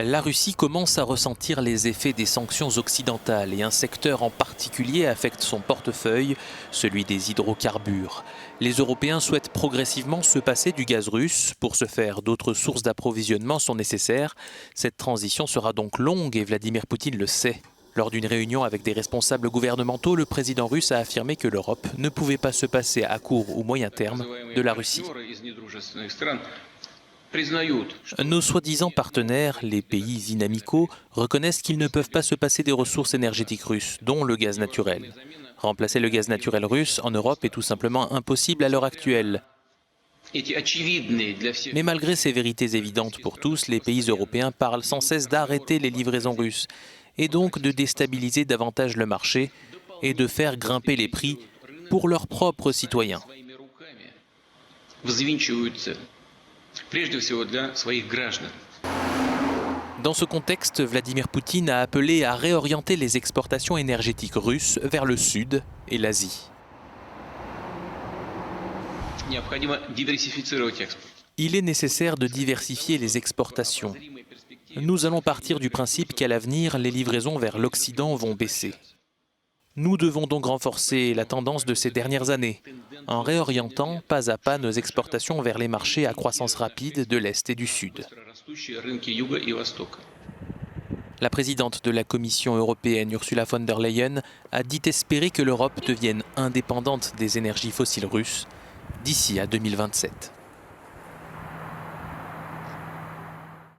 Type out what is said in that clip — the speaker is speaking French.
La Russie commence à ressentir les effets des sanctions occidentales et un secteur en particulier affecte son portefeuille, celui des hydrocarbures. Les Européens souhaitent progressivement se passer du gaz russe. Pour ce faire, d'autres sources d'approvisionnement sont nécessaires. Cette transition sera donc longue et Vladimir Poutine le sait. Lors d'une réunion avec des responsables gouvernementaux, le président russe a affirmé que l'Europe ne pouvait pas se passer à court ou moyen terme de la Russie. Nos soi-disant partenaires, les pays inamicaux, reconnaissent qu'ils ne peuvent pas se passer des ressources énergétiques russes, dont le gaz naturel. Remplacer le gaz naturel russe en Europe est tout simplement impossible à l'heure actuelle. Mais malgré ces vérités évidentes pour tous, les pays européens parlent sans cesse d'arrêter les livraisons russes et donc de déstabiliser davantage le marché et de faire grimper les prix pour leurs propres citoyens. Dans ce contexte, Vladimir Poutine a appelé à réorienter les exportations énergétiques russes vers le sud et l'Asie. Il est nécessaire de diversifier les exportations. Nous allons partir du principe qu'à l'avenir, les livraisons vers l'Occident vont baisser. Nous devons donc renforcer la tendance de ces dernières années, en réorientant pas à pas nos exportations vers les marchés à croissance rapide de l'Est et du Sud. La présidente de la Commission européenne, Ursula von der Leyen, a dit espérer que l'Europe devienne indépendante des énergies fossiles russes d'ici à 2027.